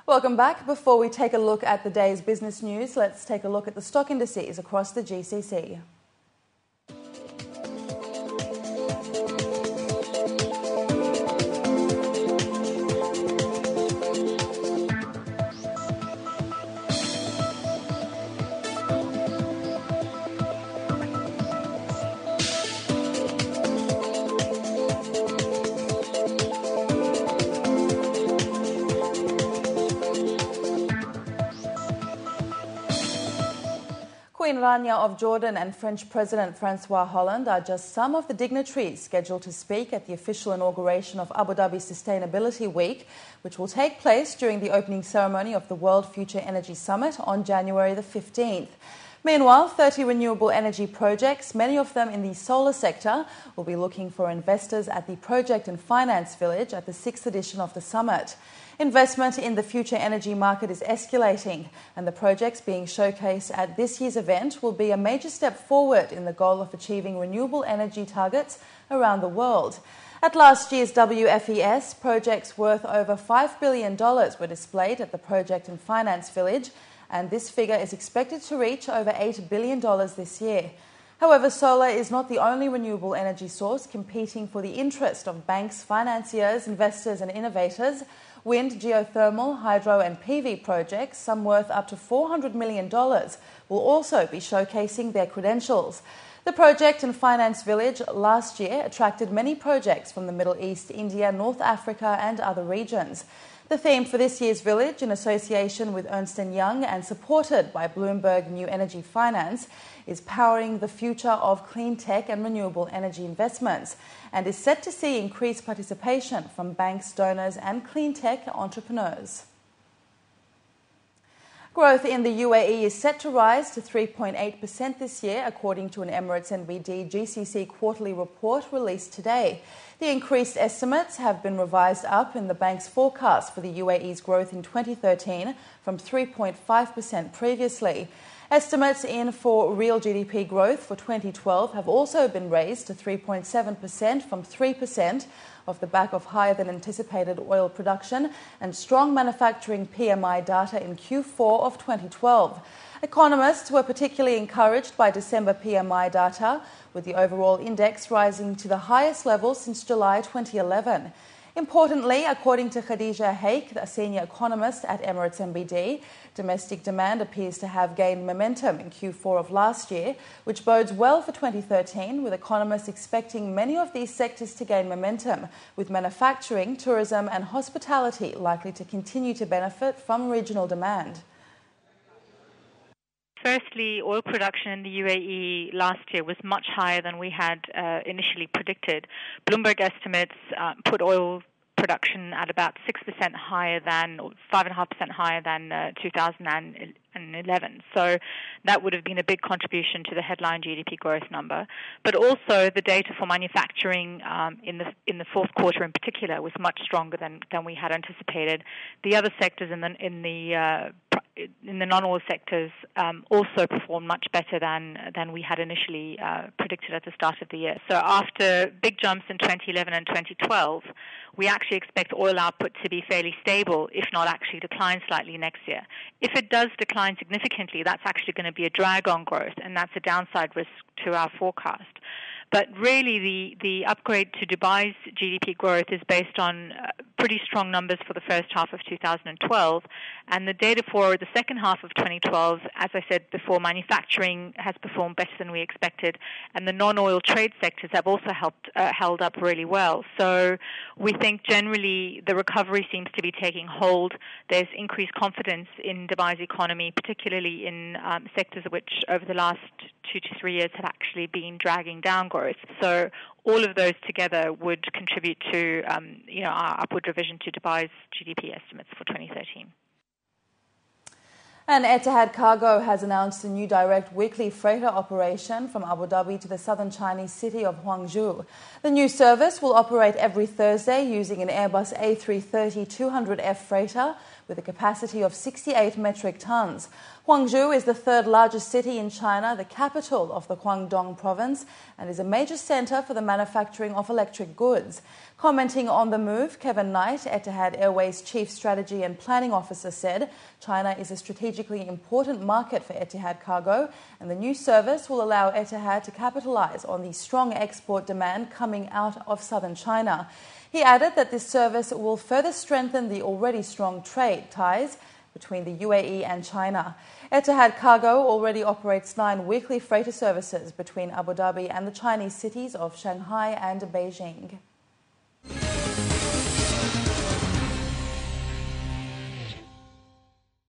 Welcome back. Before we take a look at the day's business news, let's take a look at the stock indices across the GCC. Queen Rania of Jordan and French President Francois Hollande are just some of the dignitaries scheduled to speak at the official inauguration of Abu Dhabi Sustainability Week, which will take place during the opening ceremony of the World Future Energy Summit on January the 15th. Meanwhile, 30 renewable energy projects, many of them in the solar sector, will be looking for investors at the Project and Finance Village at the 6th edition of the summit. Investment in the future energy market is escalating, and the projects being showcased at this year's event will be a major step forward in the goal of achieving renewable energy targets around the world. At last year's WFES, projects worth over $5 billion were displayed at the Project and Finance Village, and this figure is expected to reach over $8 billion this year. However, solar is not the only renewable energy source competing for the interest of banks, financiers, investors and innovators. Wind, geothermal, hydro and PV projects, some worth up to $400 million, will also be showcasing their credentials. The Project and Finance Village last year attracted many projects from the Middle East, India, North Africa and other regions. The theme for this year's village, in association with Ernst & Young and supported by Bloomberg New Energy Finance, is powering the future of clean tech and renewable energy investments, and is set to see increased participation from banks, donors and clean tech entrepreneurs. Growth in the UAE is set to rise to 3.8% this year, according to an Emirates NBD GCC quarterly report released today. The increased estimates have been revised up in the bank's forecast for the UAE's growth in 2013 from 3.5% previously. Estimates in for real GDP growth for 2012 have also been raised to 3.7% from 3%, off the back of higher than anticipated oil production and strong manufacturing PMI data in Q4 of 2012. Economists were particularly encouraged by December PMI data, with the overall index rising to the highest level since July 2011. Importantly, according to Khadija Haque, a senior economist at Emirates NBD, domestic demand appears to have gained momentum in Q4 of last year, which bodes well for 2013, with economists expecting many of these sectors to gain momentum, with manufacturing, tourism and hospitality likely to continue to benefit from regional demand. Firstly, oil production in the UAE last year was much higher than we had initially predicted. Bloomberg estimates put oil production at about 6% higher than, or 5.5% higher than 2011. So that would have been a big contribution to the headline GDP growth number. But also the data for manufacturing in the fourth quarter in particular was much stronger than we had anticipated. The other sectors in the non-oil sectors also performed much better than we had initially predicted at the start of the year. So after big jumps in 2011 and 2012, we actually expect oil output to be fairly stable, if not actually decline slightly next year. If it does decline significantly, that's actually going to be a drag on growth, and that's a downside risk to our forecast. But really, the upgrade to Dubai's GDP growth is based on pretty strong numbers for the first half of 2012. And the data for the second half of 2012, as I said before, manufacturing has performed better than we expected. And the non-oil trade sectors have also held up really well. So we think generally the recovery seems to be taking hold. There's increased confidence in Dubai's economy, particularly in sectors which over the last 2 to 3 years have actually been dragging down growth. So all of those together would contribute to our upward revision to Dubai's GDP estimates for 2013. And Etihad Cargo has announced a new direct weekly freighter operation from Abu Dhabi to the southern Chinese city of Guangzhou. The new service will operate every Thursday using an Airbus A330-200F freighter with a capacity of 68 metric tons. Guangzhou is the third largest city in China, the capital of the Guangdong province, and is a major centre for the manufacturing of electric goods. Commenting on the move, Kevin Knight, Etihad Airways Chief Strategy and Planning Officer, said China is a strategically important market for Etihad Cargo, and the new service will allow Etihad to capitalise on the strong export demand coming out of southern China. He added that this service will further strengthen the already strong trade ties between the UAE and China. Etihad Cargo already operates 9 weekly freighter services between Abu Dhabi and the Chinese cities of Shanghai and Beijing.